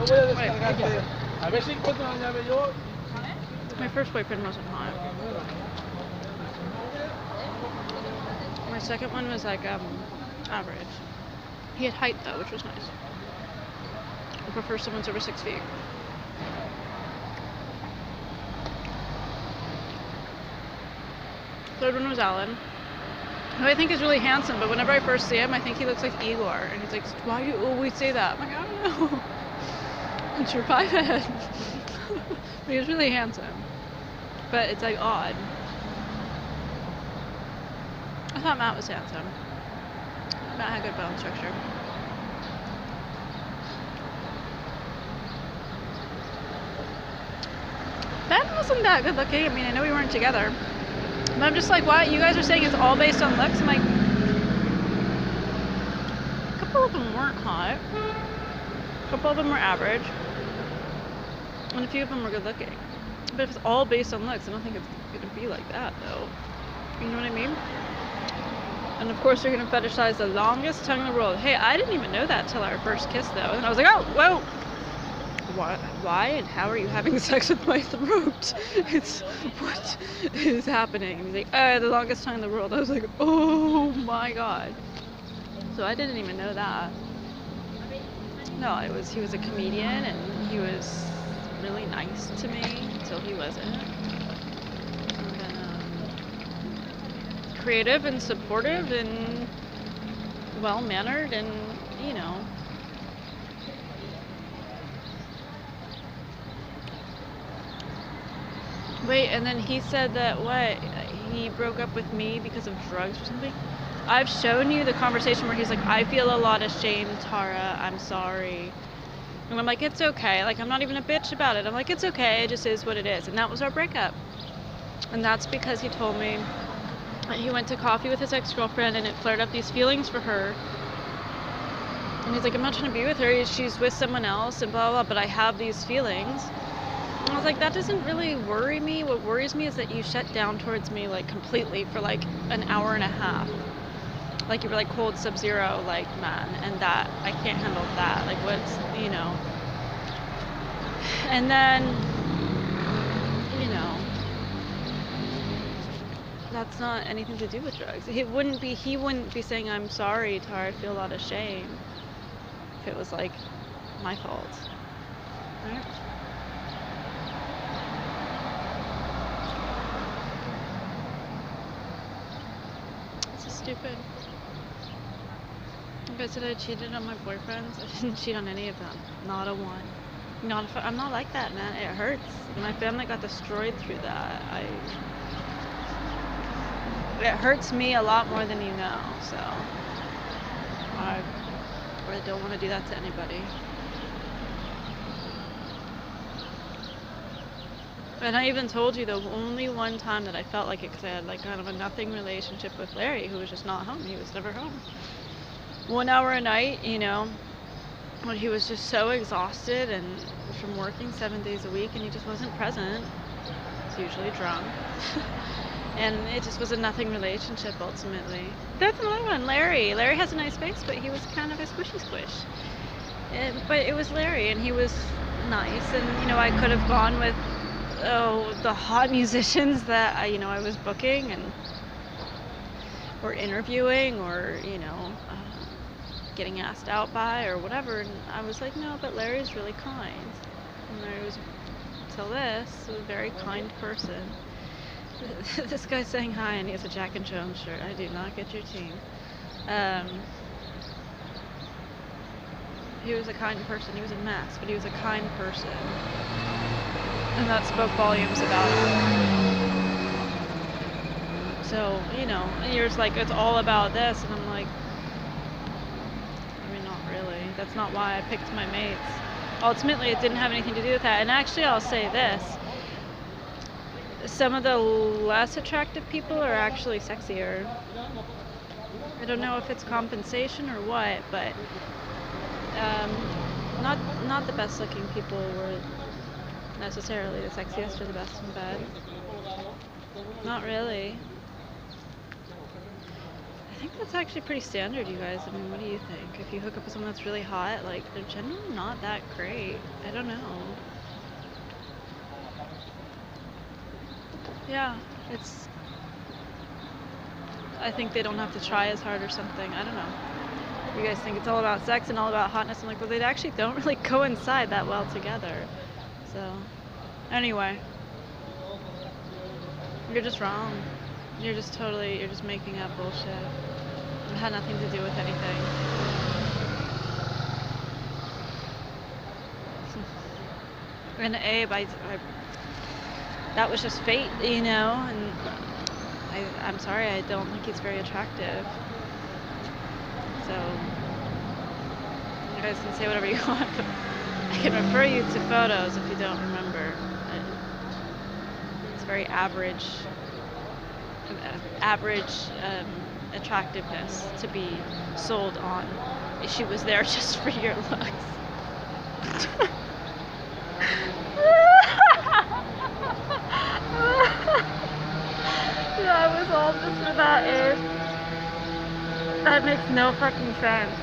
My first boyfriend wasn't hot. My second one was like average. He had height though, which was nice. I prefer someone's over 6 feet. Third one was Alan, who I think is really handsome, but whenever I first see him, I think he looks like Igor. And he's like, why do you always say that? I'm like, I don't know. It's your pipette. But he was really handsome. But it's like odd. I thought Matt was handsome. Matt had good bone structure. Ben wasn't that good looking. I mean, I know we weren't together. But I'm just like, why? You guys are saying it's all based on looks? I'm like, a couple of them weren't hot. A couple of them were average. And a few of them were good looking. But if it's all based on looks, I don't think it's going to be like that, though. You know what I mean? And of course, you're going to fetishize the longest tongue in the world. Hey, I didn't even know that till our first kiss, though. And I was like, oh, whoa. Why and how are you having sex with my throat? It's, what is happening? And he's like, the longest tongue in the world. I was like, oh my god. So I didn't even know that. No, he was a comedian, and he was really nice to me until he wasn't. And then, creative and supportive and well-mannered and, you know. Wait, and then he said that, what, he broke up with me because of drugs or something? I've shown you the conversation where he's like, I feel a lot of shame, Tara, I'm sorry. And I'm like, it's okay. Like, I'm not even a bitch about it. I'm like, it's okay, it just is what it is. And that was our breakup. And that's because he told me that he went to coffee with his ex-girlfriend and it flared up these feelings for her. And he's like, I'm not trying to be with her, she's with someone else and blah, blah, but I have these feelings. And I was like, that doesn't really worry me. What worries me is that you shut down towards me, like, completely for, like, an hour and a half. Like, you were, like, cold Sub-Zero, like, man. And that, I can't handle that. Like, what's, you know. And then, you know, that's not anything to do with drugs. He wouldn't be saying, I'm sorry, Tara, I feel a lot of shame. If it was, like, my fault. Right? Stupid. Like I said, I cheated on my boyfriends. I didn't cheat on any of them. Not a one. I'm not like that, man. It hurts. My family got destroyed through that. It hurts me a lot more than you know, so I really don't want to do that to anybody. And I even told you the only one time that I felt like it, because I had like kind of a nothing relationship with Larry, who was just not home. He was never home. 1 hour a night, you know, when he was just so exhausted and from working 7 days a week, and he just wasn't present. He's usually drunk. And it just was a nothing relationship ultimately. That's another one, Larry. Larry has a nice face, but he was kind of a squishy squish. But it was Larry, and he was nice, and you know, I could have gone with the hot musicians that I was booking and or interviewing or getting asked out by or whatever, and I was like, no, but Larry's really kind. And Larry was, till this, a very kind person. This guy's saying hi and he has a Jack and Jones shirt. I do not get your team. He was a kind person. He was a mess, but he was a kind person. And that spoke volumes about him. So, and you're just like, it's all about this. And I'm like, I mean, not really. That's not why I picked my mates. Ultimately, it didn't have anything to do with that. And actually, I'll say this. Some of the less attractive people are actually sexier. I don't know if it's compensation or what, but not the best looking people were necessarily the sexiest or the best in bed. Not really. think that's actually pretty standard, you guys. I mean, what do you think? If you hook up with someone that's really hot, like, they're generally not that great. I don't know. Yeah, it's... I think they don't have to try as hard or something. I don't know. You guys think it's all about sex and all about hotness. I'm like, well, they actually don't really coincide that well together. So, anyway. You're just wrong. You're just making up bullshit. It had nothing to do with anything. And Abe, that was just fate, you know, and I'm sorry, I don't think he's very attractive. So, you guys can say whatever you want, but I can refer you to photos if you don't remember. It's very average attractiveness to be sold on. She was there just for your looks. That was all just for that, Abe. That makes no fucking sense.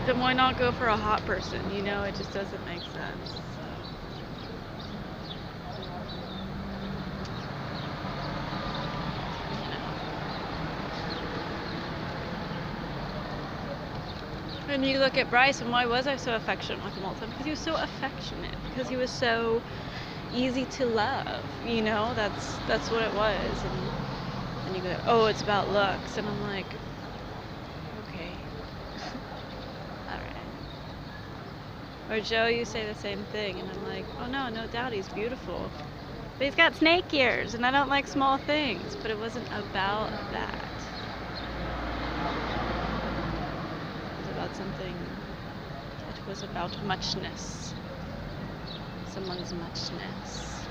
Then why not go for a hot person? You know, it just doesn't make sense. And you look at Bryce, and why was I so affectionate with him all the time? Because he was so affectionate. Because he was so easy to love. You know, that's what it was. And you go, oh, it's about looks, and I'm like, okay, all right. Or Joe, you say the same thing, and I'm like, oh no, no doubt, he's beautiful, but he's got snake ears, and I don't like small things. But it wasn't about that. Something. It was about muchness. Someone's muchness.